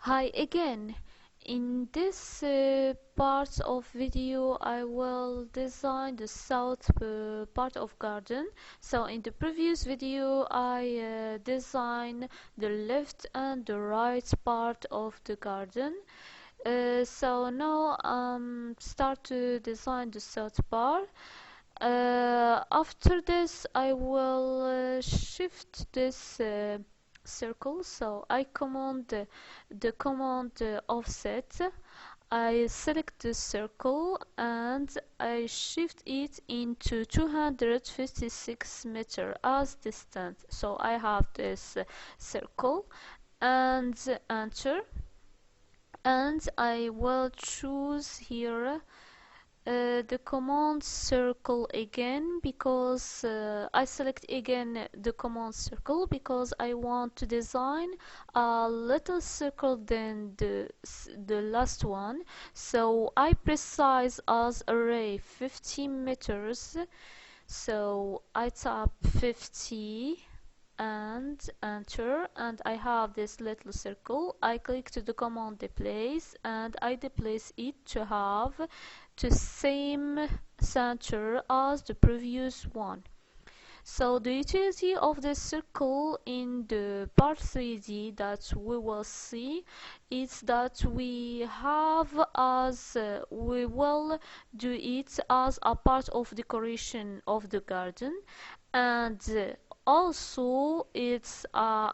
Hi again. In this part of video I will design the south part of garden. So in the previous video I designed the left and the right part of the garden. So now start to design the south part. After this I will shift this circle, so I command the command offset. I select the circle and I shift it into 256 meter as distance. So I have this circle and enter, and I will choose here the command circle again, because I select again the command circle because I want to design a little circle than the last one. So I precise as array 50 meters, so I tap 50 and enter, and I have this little circle. I click to the command deplace and I deplace it to have the same center as the previous one. So the utility of the circle in the part 3D that we will see is that we have we will do it as a part of decoration of the garden, and also it's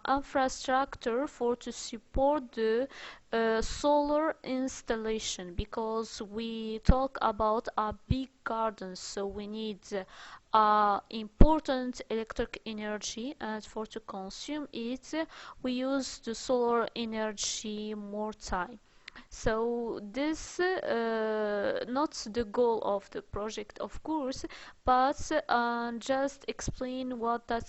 infrastructure for to support the solar installation, because we talk about a big garden, so we need important electric energy, and for to consume it we use the solar energy more time. So this not the goal of the project, of course, but just explain what that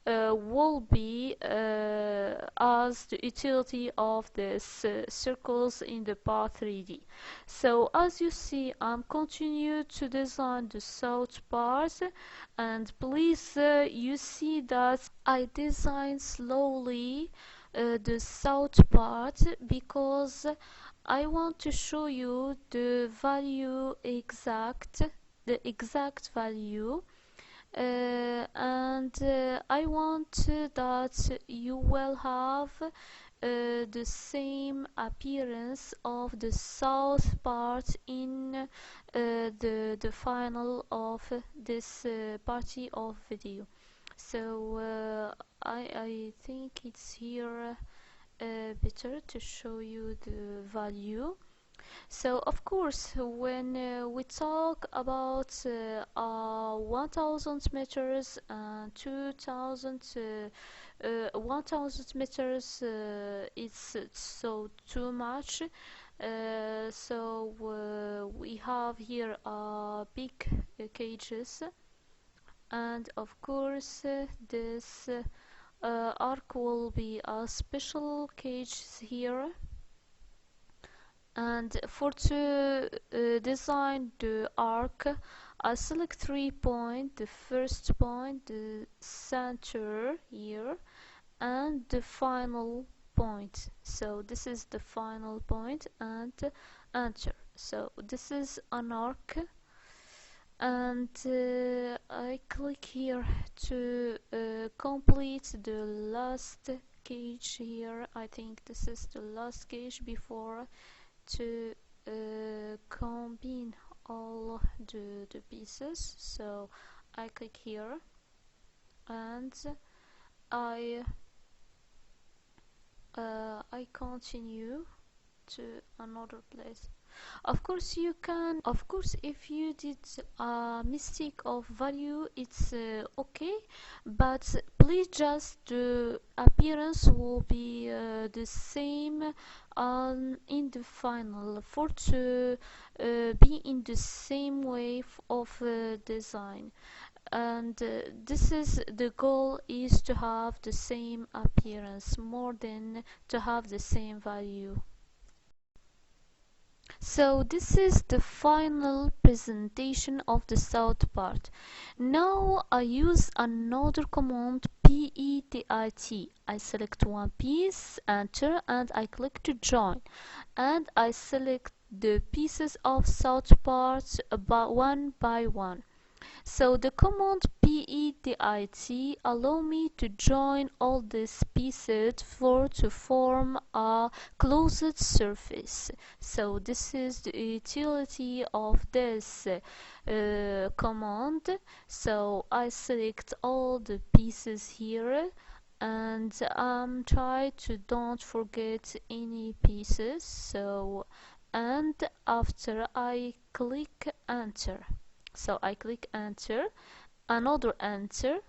will be as the utility of this circles in the part 3D. So as you see, I'm continue to design the south part, and please you see that I design slowly the south part, because I want to show you the exact value, and I want that you will have the same appearance of the south part in the final of this party of video. So I think it's here better to show you the value. So of course, when we talk about 1000 meters and 2000 1000 meters, it's so too much. So we have here big cages, and of course this arc will be a special cage here. And for to design the arc, I select 3 points: the first point, the center here, and the final point. So this is the final point, and enter. So this is an arc, and I click here to complete the last cage here. I think this is the last cage before to combine all the pieces. So I click here and I continue to another place. Of course you can, of course if you did a mistake of value, it's okay, but please just the appearance will be the same in the final, for to be in the same way of design. And this is the goal, is to have the same appearance more than to have the same value. So this is the final presentation of the south part. Now I use another command, PEDIT. I select one piece, enter, and I click to join, and I select the pieces of south parts about one by one. So the command PEDIT allow me to join all these pieces to form a closed surface. So this is the utility of this command. So I select all the pieces here, and try to don't forget any pieces. So, and after I click enter. So I click enter, another enter,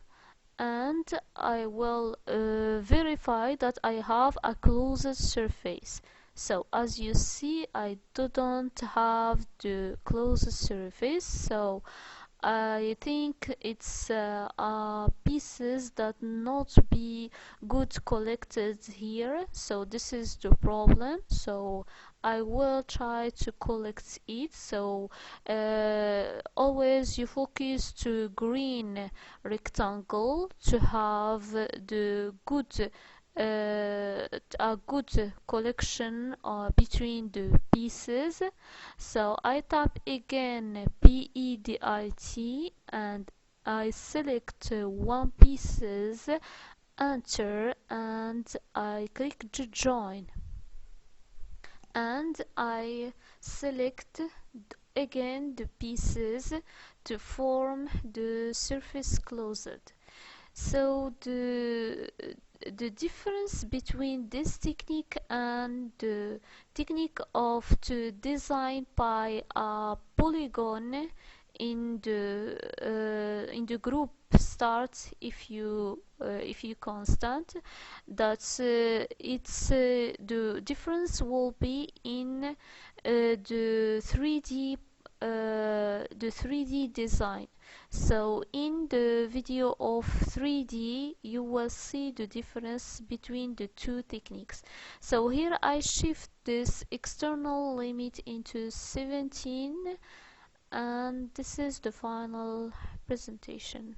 and I will verify that I have a closed surface. So as you see, I don't have the closed surface, so I think it's pieces that not be good collected here, so this is the problem. So I will try to collect it. So always you focus to green rectangle to have the good a good collection between the pieces. So I tap again PEDIT, and I select one pieces, enter, and I click to join, and I select again the pieces to form the surface closed. So the difference between this technique and the technique of to design by a polygon in the group start, if you constant, that it's the difference will be in the 3D design. So in the video of 3D you will see the difference between the two techniques. So here I shift this external limit into 17, and this is the final presentation.